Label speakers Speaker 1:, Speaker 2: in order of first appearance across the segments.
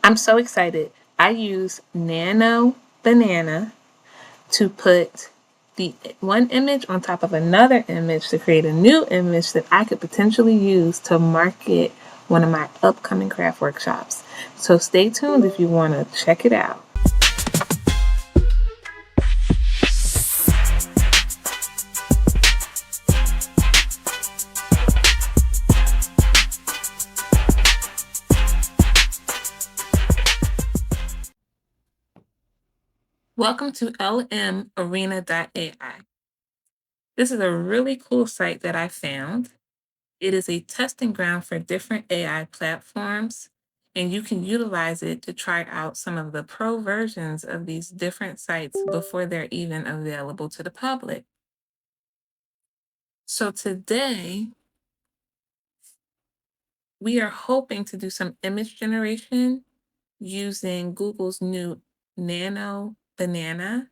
Speaker 1: I'm so excited. I use Nano Banana to put the one image on top of another image to create a new image that I could potentially use to market one of my upcoming craft workshops. So stay tuned if you want to check it out. Welcome to lmarena.ai. This is a really cool site that I found. It is a testing ground for different AI platforms, and you can utilize it to try out some of the pro versions of these different sites before they're even available to the public. So today, we are hoping to do some image generation using Google's new Nano Banana.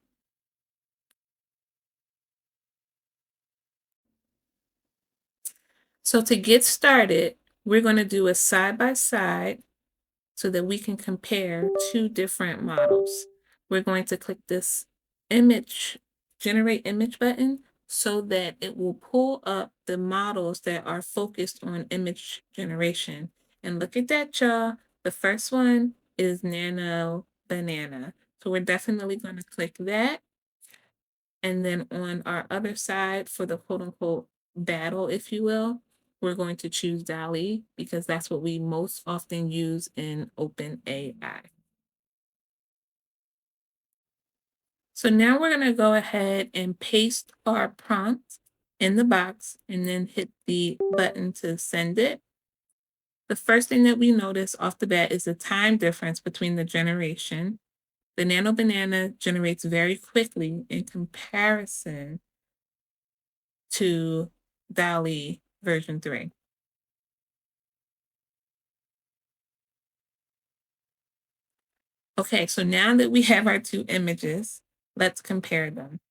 Speaker 1: So to get started, we're going to do a side-by-side so that we can compare two different models. We're going to click this generate image button so that it will pull up the models that are focused on image generation. And look at that, y'all. The first one is Nano Banana. So we're definitely going to click that. And then on our other side for the quote unquote battle, if you will, we're going to choose DALL-E because that's what we most often use in OpenAI. So now we're going to go ahead and paste our prompt in the box and then hit the button to send it. The first thing that we notice off the bat is the time difference between the generation. The Nano Banana generates very quickly in comparison to DALL-E version 3. Okay, so now that we have our two images, let's compare them.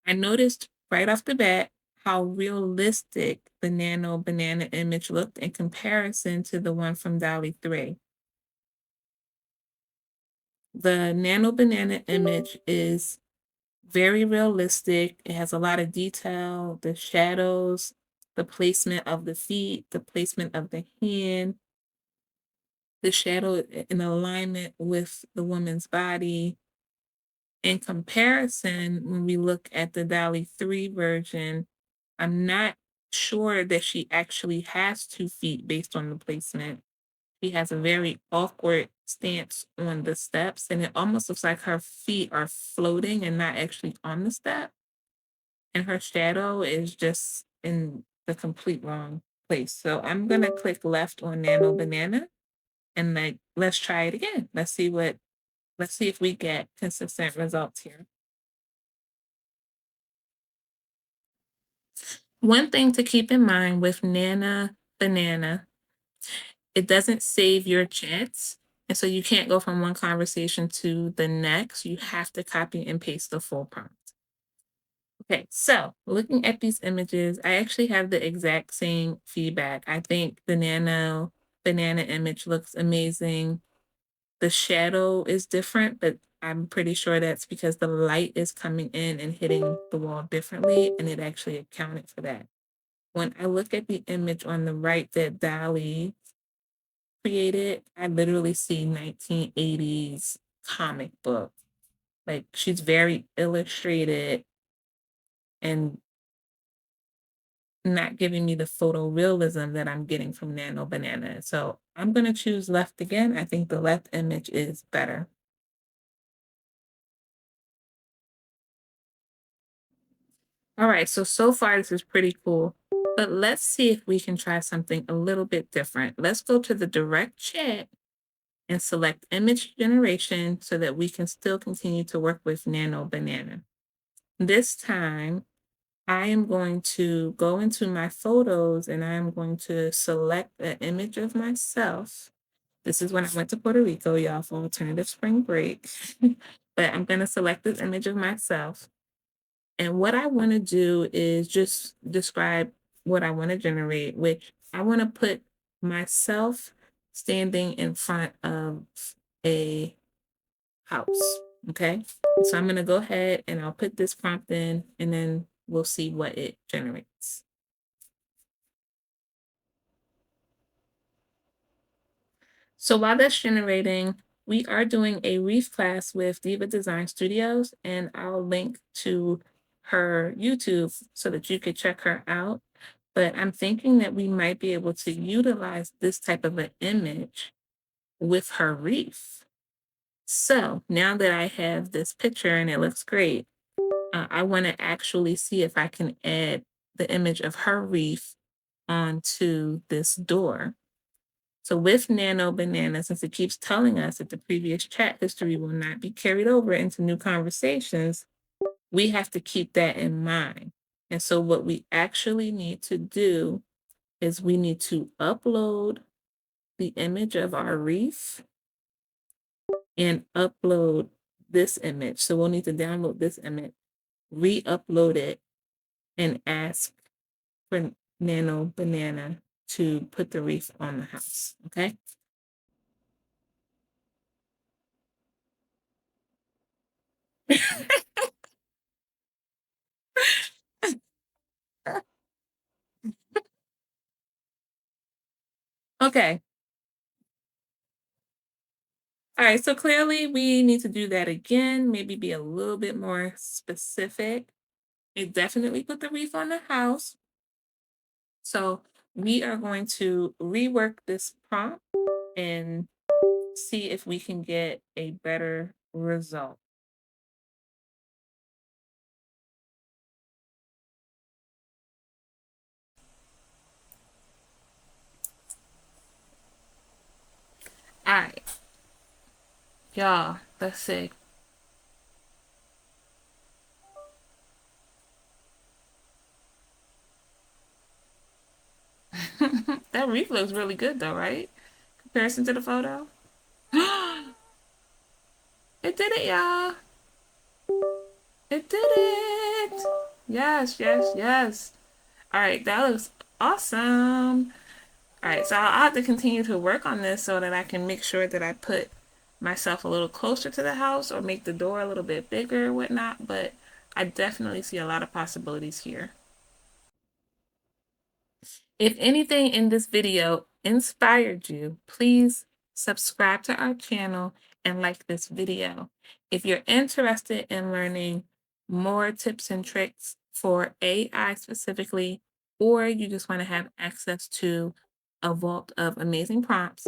Speaker 1: I noticed right off the bat how realistic the Nano Banana image looked in comparison to the one from DALL-E 3. The Nano Banana image is very realistic. It has a lot of detail, the shadows, the placement of the feet, the placement of the hand, the shadow in alignment with the woman's body. In comparison, when we look at the DALL-E 3 version, I'm not sure that she actually has 2 feet based on the placement. She has a very awkward stance on the steps, and it almost looks like her feet are floating and not actually on the step. And her shadow is just in the complete wrong place. So I'm gonna click left on Nano Banana and let's try it again. Let's see if we get consistent results here. One thing to keep in mind with Nana Banana, it doesn't save your chats. And so you can't go from one conversation to the next. You have to copy and paste the full prompt. Okay, so looking at these images, I actually have the exact same feedback. I think the Nano Banana image looks amazing. The shadow is different, but I'm pretty sure that's because the light is coming in and hitting the wall differently, and it actually accounted for that. When I look at the image on the right that DALL-E created, I literally see 1980s comic book. Like she's very illustrated and not giving me the photorealism that I'm getting from Nano Banana. So I'm going to choose left again. I think the left image is better. All right, so far this is pretty cool. But let's see if we can try something a little bit different. Let's go to the direct chat and select image generation so that we can still continue to work with Nano Banana. This time, I am going to go into my photos and I am going to select an image of myself. This is when I went to Puerto Rico, y'all, for alternative spring break. But I'm going to select this image of myself. And what I want to do is just describe what I want to generate, which I want to put myself standing in front of a house. Okay. So I'm going to go ahead and I'll put this prompt in and then we'll see what it generates. So while that's generating, we are doing a wreath class with Diva Design Studios, and I'll link to her YouTube so that you could check her out. But I'm thinking that we might be able to utilize this type of an image with her wreath. So now that I have this picture and it looks great, I want to actually see if I can add the image of her wreath onto this door. So with Nano Banana, since it keeps telling us that the previous chat history will not be carried over into new conversations, we have to keep that in mind. And so what we actually need to do is we need to upload the image of our wreath and upload this image. So we'll need to download this image, re-upload it, and ask for Nano Banana to put the wreath on the house. Okay. Okay. All right. So clearly we need to do that again, maybe be a little bit more specific. It definitely put the wreath on the house. So we are going to rework this prompt and see if we can get a better result. All right. Y'all, let's see. That wreath looks really good though, right? Comparison to the photo. It did it, y'all. It did it. Yes, yes, yes. All right, that looks awesome. All right, so I'll have to continue to work on this so that I can make sure that I put myself a little closer to the house or make the door a little bit bigger or whatnot. But I definitely see a lot of possibilities here. If anything in this video inspired you, please subscribe to our channel and like this video. If you're interested in learning more tips and tricks for AI specifically, or you just want to have access to a vault of amazing prompts,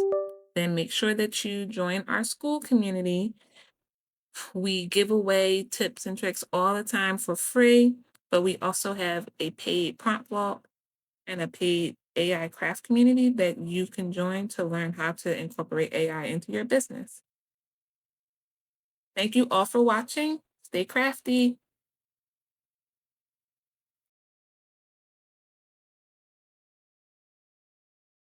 Speaker 1: then make sure that you join our SKOOL community. We give away tips and tricks all the time for free, but we also have a paid prompt vault and a paid AI craft community that you can join to learn how to incorporate AI into your business. Thank you all for watching. Stay crafty.